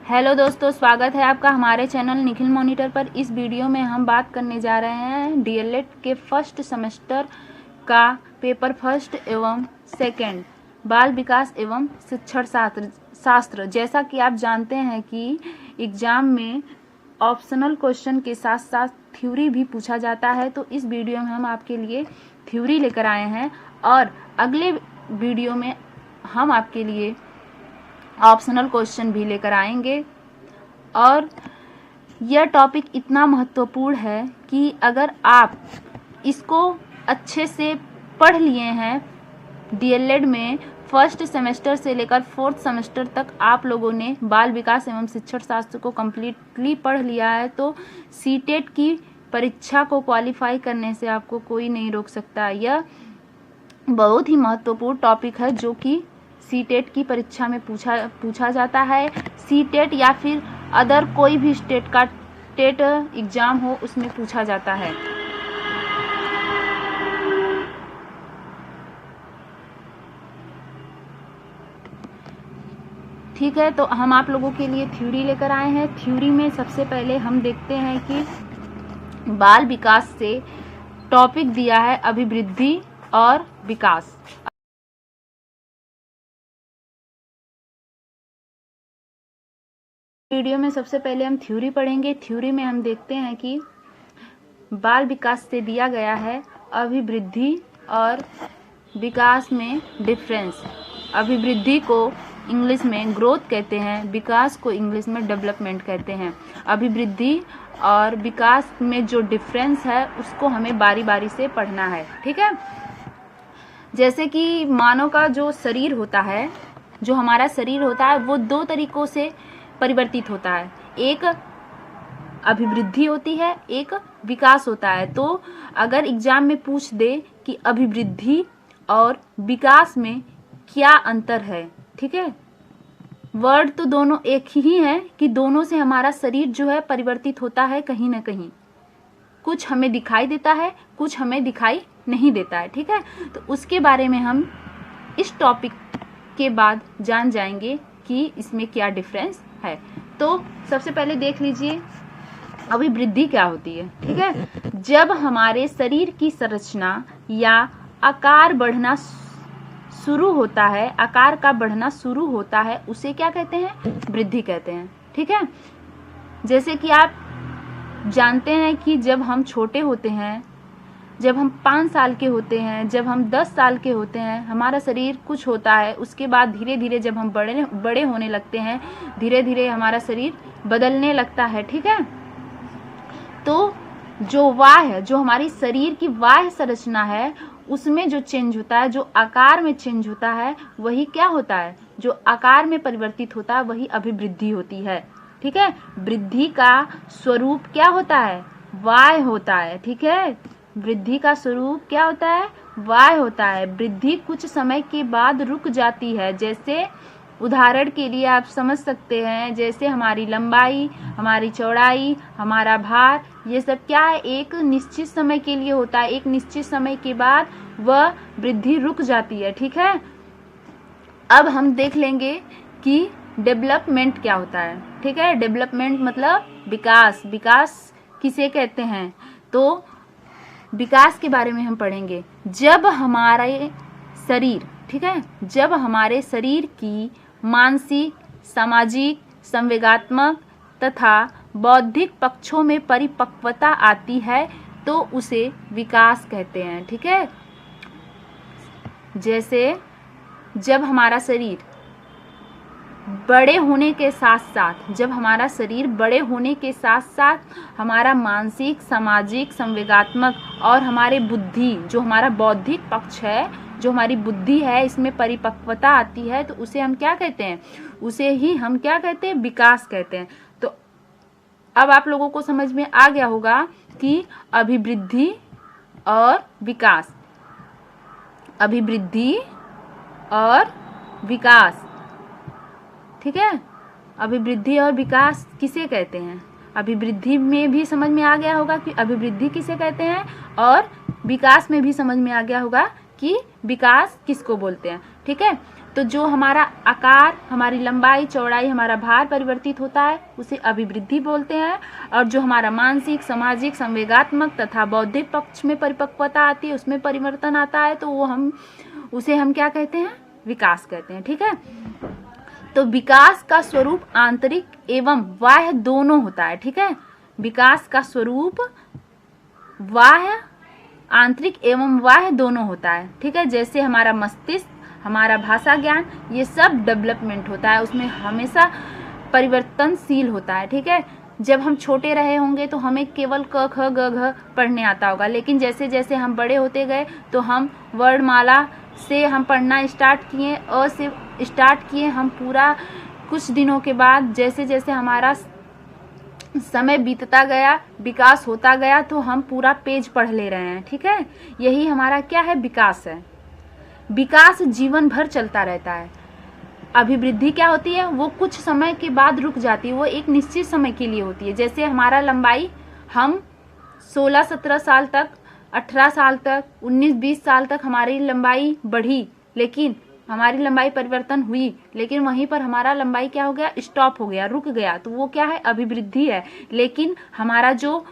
Hello दोस्तों, स्वागत है आपका हमारे चैनल निखिल मॉनिटर पर। इस वीडियो में हम बात करने जा रहे हैं डीएलएड के फर्स्ट सेमेस्टर का पेपर फर्स्ट एवं सेकंड बाल विकास एवं शिक्षण शास्त्र। जैसा कि आप जानते हैं कि एग्जाम में ऑप्शनल क्वेश्चन के साथ साथ थ्योरी भी पूछा जाता है, तो इस वीडियो में हम आपके लिए थ्योरी लेकर आए हैं और अगले वीडियो में हम आपके लिए ऑप्शनल क्वेश्चन भी लेकर आएंगे। और यह टॉपिक इतना महत्वपूर्ण है कि अगर आप इसको अच्छे से पढ़ लिए हैं, डीएलएड में फर्स्ट सेमेस्टर से लेकर फोर्थ सेमेस्टर तक आप लोगों ने बाल विकास एवं शिक्षण शास्त्र को कम्प्लीटली पढ़ लिया है, तो सीटेट की परीक्षा को क्वालिफाई करने से आपको कोई नहीं रोक सकता। यह बहुत ही महत्वपूर्ण टॉपिक है जो कि सीटेट की परीक्षा में पूछा जाता है। सीटेट या फिर अदर कोई भी स्टेट का टेट एग्जाम हो उसमें पूछा जाता है। ठीक है, तो हम आप लोगों के लिए थ्योरी लेकर आए हैं। थ्योरी में सबसे पहले हम देखते हैं कि बाल विकास से टॉपिक दिया है अभिवृद्धि और विकास। वीडियो में सबसे पहले हम थ्योरी पढ़ेंगे। थ्योरी में हम देखते हैं कि बाल विकास से दिया गया है अभिवृद्धि और विकास में डिफरेंस। अभिवृद्धि को इंग्लिश में ग्रोथ कहते हैं, विकास को इंग्लिश में डेवलपमेंट कहते हैं। अभिवृद्धि और विकास में जो डिफरेंस है उसको हमें बारी बारी से पढ़ना है। ठीक है, जैसे कि मानव का जो शरीर होता है, जो हमारा शरीर होता है वो दो तरीकों से परिवर्तित होता है। एक अभिवृद्धि होती है, एक विकास होता है। तो अगर एग्जाम में पूछ दे कि अभिवृद्धि और विकास में क्या अंतर है, ठीक है, वर्ड तो दोनों एक ही है कि दोनों से हमारा शरीर जो है परिवर्तित होता है कहीं ना कहीं। कुछ हमें दिखाई देता है, कुछ हमें दिखाई नहीं देता है। ठीक है, तो उसके बारे में हम इस टॉपिक के बाद जान जाएंगे कि इसमें क्या डिफरेंस है। तो सबसे पहले देख लीजिए अभिवृद्धि क्या होती है। ठीक है, जब हमारे शरीर की संरचना या आकार बढ़ना शुरू होता है, आकार का बढ़ना शुरू होता है, उसे क्या कहते हैं? वृद्धि कहते हैं। ठीक है, जैसे कि आप जानते हैं कि जब हम छोटे होते हैं, जब हम 5 साल के होते हैं, जब हम 10 साल के होते हैं, हमारा शरीर कुछ होता है। उसके बाद धीरे धीरे जब हम बड़े होने लगते हैं, धीरे धीरे हमारा शरीर बदलने लगता है। ठीक है, तो जो हमारी शरीर की बाह्य संरचना है उसमें जो चेंज होता है, जो आकार में चेंज होता है, वही क्या होता है? जो आकार में परिवर्तित होता है वही अभिवृद्धि होती है। ठीक है, वृद्धि का स्वरूप क्या होता है? वाय होता है। ठीक है, वृद्धि का स्वरूप क्या होता है? वाय होता है। वृद्धि कुछ समय के बाद रुक जाती है। जैसे उदाहरण के लिए आप समझ सकते हैं, जैसे हमारी लंबाई, हमारी चौड़ाई, हमारा भार, ये सब क्या है? एक निश्चित समय के लिए होता है। एक निश्चित समय के बाद वह वृद्धि रुक जाती है। ठीक है, अब हम देख लेंगे कि डेवलपमेंट क्या होता है। ठीक है, डेवलपमेंट मतलब विकास। विकास किसे कहते हैं? तो विकास के बारे में हम पढ़ेंगे। जब हमारे शरीर, ठीक है, जब हमारे शरीर की मानसिक, सामाजिक, संवेगात्मक तथा बौद्धिक पक्षों में परिपक्वता आती है तो उसे विकास कहते हैं। ठीक है, जैसे जब हमारा शरीर बड़े होने के साथ साथ, जब हमारा शरीर बड़े होने के साथ साथ हमारा मानसिक, सामाजिक, संवेगात्मक और हमारे बुद्धि, जो हमारा बौद्धिक पक्ष है, जो हमारी बुद्धि है, इसमें परिपक्वता आती है तो उसे हम क्या कहते हैं? उसे ही हम क्या कहते हैं? विकास कहते हैं। तो अब आप लोगों को समझ में आ गया होगा कि अभिवृद्धि और विकास, अभिवृद्धि और विकास। ठीक है, अभिवृद्धि और विकास किसे कहते हैं? अभिवृद्धि में भी समझ में आ गया होगा कि अभिवृद्धि किसे कहते हैं, और विकास में भी समझ में आ गया होगा कि विकास किसको बोलते हैं। ठीक है, तो जो हमारा आकार, हमारी लंबाई, चौड़ाई, हमारा भार परिवर्तित होता है उसे अभिवृद्धि बोलते हैं। और जो हमारा मानसिक, सामाजिक, संवेगात्मक तथा बौद्धिक पक्ष में परिपक्वता आती है, उसमें परिवर्तन आता है, तो वो उसे हम क्या कहते हैं? विकास कहते हैं। ठीक है, तो विकास का स्वरूप आंतरिक एवं बाह्य दोनों होता है। ठीक है, विकास का स्वरूप आंतरिक एवं बाह्य दोनों होता है। ठीक है, जैसे हमारा मस्तिष्क, हमारा भाषा ज्ञान, ये सब डेवलपमेंट होता है, उसमें हमेशा परिवर्तनशील होता है। ठीक है, जब हम छोटे रहे होंगे तो हमें केवल क ख ग घ पढ़ने आता होगा, लेकिन जैसे जैसे हम बड़े होते गए तो हम वर्णमाला से हम पढ़ना स्टार्ट किए, अ से स्टार्ट किए। हम पूरा कुछ दिनों के बाद जैसे जैसे हमारा समय बीतता गया, विकास होता गया, तो हम पूरा पेज पढ़ ले रहे हैं। ठीक है, यही हमारा क्या है? विकास है। विकास जीवन भर चलता रहता है। अभिवृद्धि क्या होती है? वो कुछ समय के बाद रुक जाती है, वो एक निश्चित समय के लिए होती है। जैसे हमारा लंबाई, हम 16-17 साल तक, 18 साल तक, 19-20 साल तक हमारी लंबाई बढ़ी, लेकिन हमारी लंबाई परिवर्तन हुई, लेकिन वहीं पर हमारा लंबाई क्या हो गया? स्टॉप हो गया, रुक गया, तो वो क्या है? अभिवृद्धि है। लेकिन हमारा जो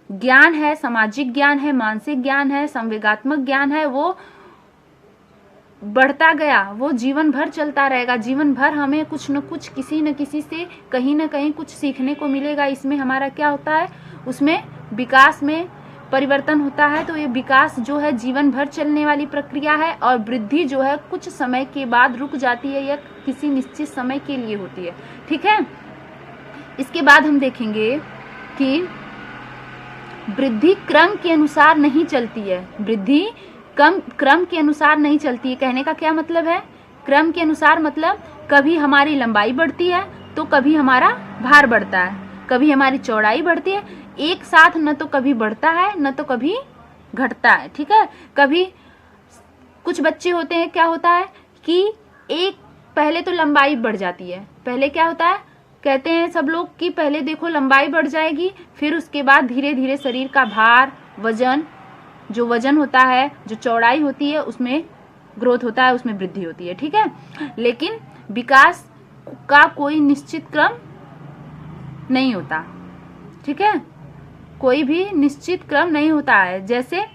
ज्ञान है, सामाजिक ज्ञान है, मानसिक ज्ञान है, संवेगात्मक ज्ञान है, वो बढ़ता गया, वो जीवन भर चलता रहेगा। जीवन भर हमें कुछ न कुछ, किसी न किसी से, कहीं न कहीं कुछ सीखने को मिलेगा। इसमें हमारा क्या होता है? उसमें विकास में परिवर्तन होता है। तो ये विकास जो है जीवन भर चलने वाली प्रक्रिया है, और वृद्धि जो है कुछ समय के बाद रुक जाती है या किसी निश्चित समय के लिए होती है। ठीक है, इसके बाद हम देखेंगे कि वृद्धि क्रम के अनुसार नहीं चलती है। वृद्धि क्रम के अनुसार नहीं चलती है। कहने का क्या मतलब है? क्रम के अनुसार मतलब कभी हमारी लंबाई बढ़ती है तो कभी हमारा भार बढ़ता है, कभी हमारी चौड़ाई बढ़ती है, एक साथ न तो कभी बढ़ता है न तो कभी घटता है। ठीक है, कभी कुछ बच्चे होते हैं, क्या होता है कि पहले तो लंबाई बढ़ जाती है। पहले क्या होता है? कहते हैं सब लोग कि पहले देखो लंबाई बढ़ जाएगी, फिर उसके बाद धीरे धीरे शरीर का भार, वजन, जो वजन होता है, जो चौड़ाई होती है, उसमें ग्रोथ होता है, उसमें वृद्धि होती है। ठीक है, लेकिन विकास का कोई निश्चित क्रम नहीं होता। ठीक है, कोई भी निश्चित क्रम नहीं होता है। जैसे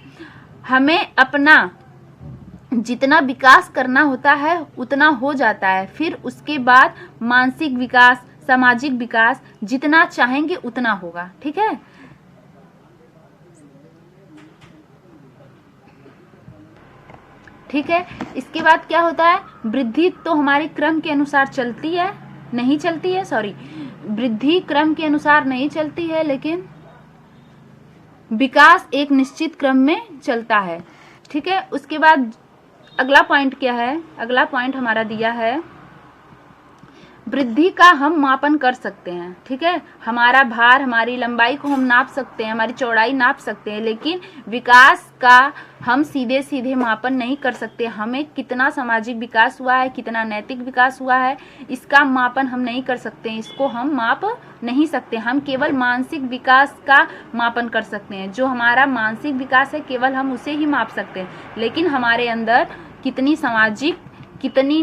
हमें अपना जितना विकास करना होता है उतना हो जाता है, फिर उसके बाद मानसिक विकास, सामाजिक विकास जितना चाहेंगे उतना होगा। ठीक है, ठीक है, इसके बाद क्या होता है? वृद्धि तो हमारे क्रम के अनुसार चलती है, नहीं चलती है, सॉरी, वृद्धि क्रम के अनुसार नहीं चलती है, लेकिन विकास एक निश्चित क्रम में चलता है। ठीक है, उसके बाद अगला पॉइंट क्या है? अगला पॉइंट हमारा दिया है, वृद्धि का हम मापन कर सकते हैं। ठीक है, हमारा भार, हमारी लंबाई को हम नाप सकते हैं, हमारी चौड़ाई नाप सकते हैं, लेकिन विकास का हम सीधे सीधे मापन नहीं कर सकते। हमें कितना सामाजिक विकास हुआ है, कितना नैतिक विकास हुआ है, इसका मापन हम नहीं कर सकते, इसको हम माप नहीं सकते। हम केवल मानसिक विकास का मापन कर सकते हैं। जो हमारा मानसिक विकास है केवल हम उसे ही माप सकते हैं, लेकिन हमारे अंदर कितनी सामाजिक, कितनी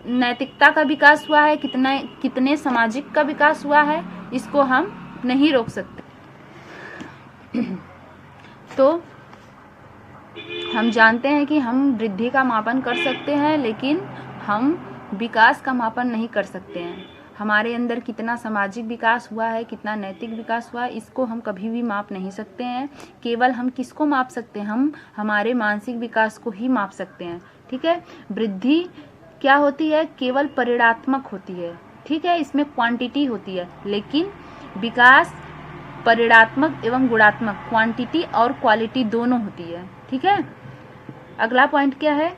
नैतिकता का विकास हुआ है, कितने सामाजिक का विकास हुआ है, इसको हम नहीं रोक सकते। तो हम जानते हैं कि हम वृद्धि का मापन कर सकते हैं, लेकिन हम विकास का मापन नहीं कर सकते हैं। हमारे अंदर कितना सामाजिक विकास हुआ है, कितना नैतिक विकास हुआ है, इसको हम कभी भी माप नहीं सकते हैं। केवल हम किसको माप सकते हैं? हम हमारे मानसिक विकास को ही माप सकते हैं। ठीक है, वृद्धि क्या होती है? केवल परिमाणात्मक होती है। ठीक है, इसमें क्वांटिटी होती है, लेकिन विकास परिमाणात्मक एवं गुणात्मक, क्वांटिटी और क्वालिटी दोनों होती है। ठीक है, अगला पॉइंट क्या है?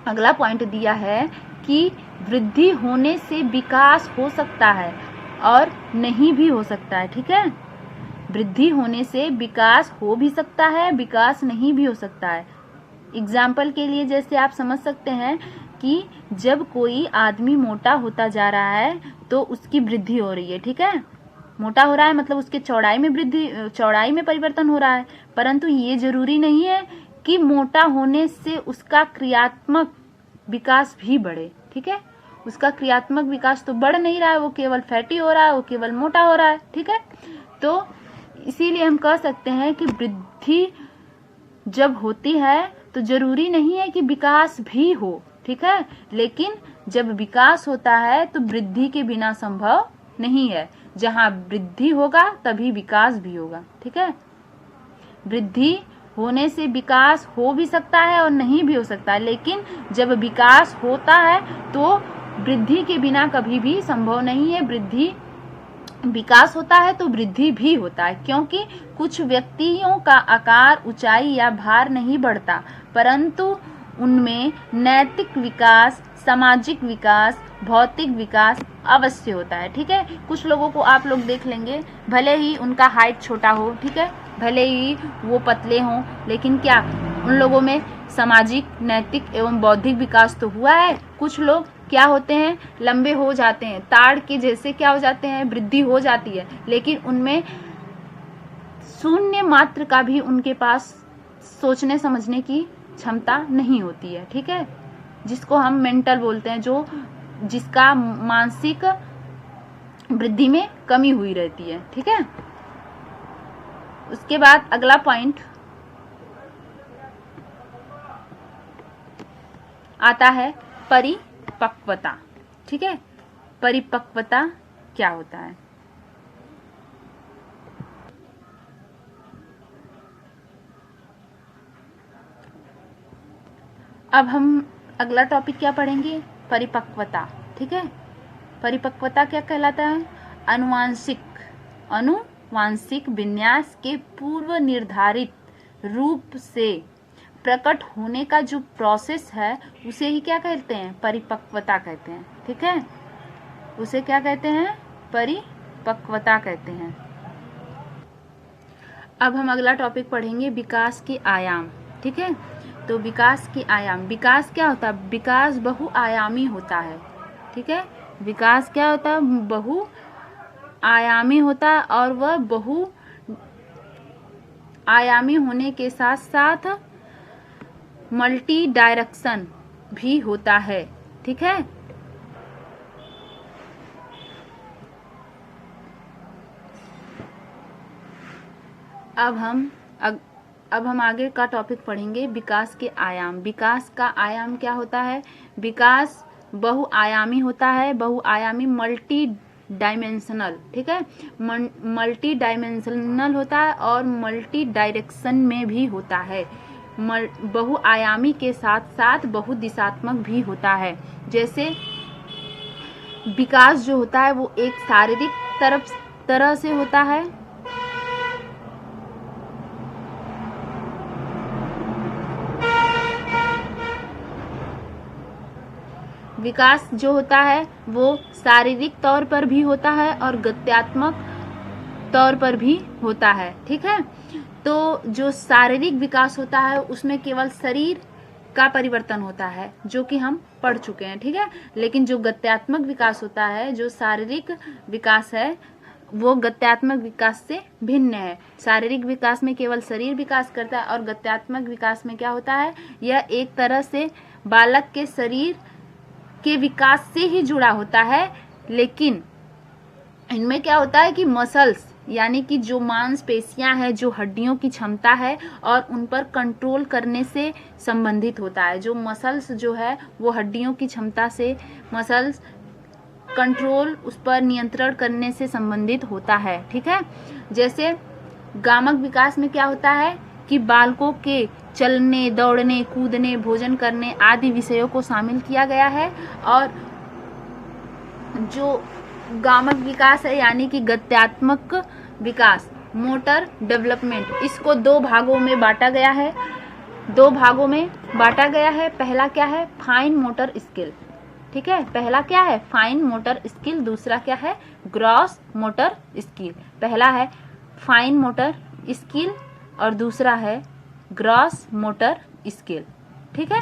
अगला पॉइंट दिया है कि वृद्धि होने से विकास हो सकता है और नहीं भी हो सकता है। ठीक है, वृद्धि होने से विकास हो भी सकता है, विकास नहीं भी हो सकता है। एग्जाम्पल के लिए जैसे आप समझ सकते हैं कि जब कोई आदमी मोटा होता जा रहा है तो उसकी वृद्धि हो रही है। ठीक है, मोटा हो रहा है मतलब उसके चौड़ाई में परिवर्तन हो रहा है, परंतु ये जरूरी नहीं है कि मोटा होने से उसका क्रियात्मक विकास भी बढ़े। ठीक है, उसका क्रियात्मक विकास तो बढ़ नहीं रहा है, वो केवल फैटी हो रहा है, वो केवल मोटा हो रहा है। ठीक है, तो इसीलिए हम कह सकते हैं कि वृद्धि जब होती है तो जरूरी नहीं है कि विकास भी हो। ठीक है, लेकिन जब विकास होता है तो वृद्धि के बिना संभव नहीं है। जहाँ वृद्धि होगा तभी विकास भी होगा। ठीक है, वृद्धि होने से विकास हो भी सकता है और नहीं भी हो सकता है, लेकिन जब विकास होता है तो वृद्धि के बिना कभी भी संभव नहीं है। विकास होता है तो वृद्धि भी होता है, क्योंकि कुछ व्यक्तियों का आकार, ऊंचाई या भार नहीं बढ़ता, परंतु उनमें नैतिक विकास, सामाजिक विकास, भौतिक विकास अवश्य होता है। ठीक है, कुछ लोगों को आप लोग देख लेंगे, भले ही उनका हाइट छोटा हो, ठीक है, भले ही वो पतले हों, लेकिन क्या उन लोगों में सामाजिक, नैतिक एवं बौद्धिक विकास तो हुआ है। कुछ लोग क्या होते हैं, लंबे हो जाते हैं, ताड़ के जैसे क्या हो जाते हैं, वृद्धि हो जाती है, लेकिन उनमें शून्य मात्र का भी उनके पास सोचने समझने की क्षमता नहीं होती है। ठीक है, जिसको हम मेंटल बोलते हैं, जो जिसका मानसिक वृद्धि में कमी हुई रहती है। ठीक है, उसके बाद अगला पॉइंट आता है परिपक्वता। ठीक है, परिपक्वता क्या होता है? अब हम अगला टॉपिक क्या पढ़ेंगे? परिपक्वता। ठीक है, परिपक्वता क्या कहलाता है? अनुवांशिक विन्यास के पूर्व निर्धारित रूप से प्रकट होने का जो प्रोसेस है उसे ही क्या कहते हैं? परिपक्वता कहते हैं। ठीक है, उसे क्या कहते हैं? परिपक्वता कहते हैं। अब हम अगला टॉपिक पढ़ेंगे, विकास के आयाम। ठीक है, तो विकास के आयाम, विकास क्या होता है? विकास बहुआयामी होता है। ठीक है, विकास क्या होता है? बहुआयामी होता है, और वह बहुआयामी होने के साथ साथ मल्टी डायरेक्शन भी होता है। ठीक है, अब हम आगे का टॉपिक पढ़ेंगे, विकास के आयाम। विकास का आयाम क्या होता है? विकास बहुआयामी होता है, बहुआयामी मल्टी डायमेंशनल। ठीक है, मल्टी डायमेंशनल होता है और मल्टी डायरेक्शन में भी होता है। बहुआयामी के साथ साथ बहुदिशात्मक भी होता है। जैसे विकास जो होता है वो एक शारीरिक तरह से होता है, विकास जो होता है वो शारीरिक तौर पर भी होता है और गत्यात्मक तौर पर भी होता है। ठीक है, तो जो शारीरिक विकास होता है उसमें केवल शरीर का परिवर्तन होता है, जो कि हम पढ़ चुके हैं। ठीक है, लेकिन जो गत्यात्मक विकास होता है, जो शारीरिक विकास है, वो गत्यात्मक विकास से भिन्न है। शारीरिक विकास में केवल शरीर विकास करता है और गत्यात्मक विकास में क्या होता है? यह एक तरह से बालक के शरीर के विकास से ही जुड़ा होता है, लेकिन इनमें क्या होता है कि मसल्स, यानी कि जो मांसपेशियां हैं, जो हड्डियों की क्षमता है और उन पर कंट्रोल करने से संबंधित होता है। जो मसल्स जो है वो हड्डियों की क्षमता से, मसल्स कंट्रोल, उस पर नियंत्रण करने से संबंधित होता है। ठीक है, जैसे गामक विकास में क्या होता है कि बालकों के चलने, दौड़ने, कूदने, भोजन करने आदि विषयों को शामिल किया गया है। और जो गामक विकास है यानी कि गत्यात्मक विकास, मोटर डेवलपमेंट, इसको दो भागों में बांटा गया है। पहला क्या है? Fine motor skill. ठीक है, पहला क्या है? Fine motor skill. दूसरा क्या है? Gross motor skill. पहला है फाइन मोटर स्किल और दूसरा है ग्रॉस मोटर स्किल। ठीक है।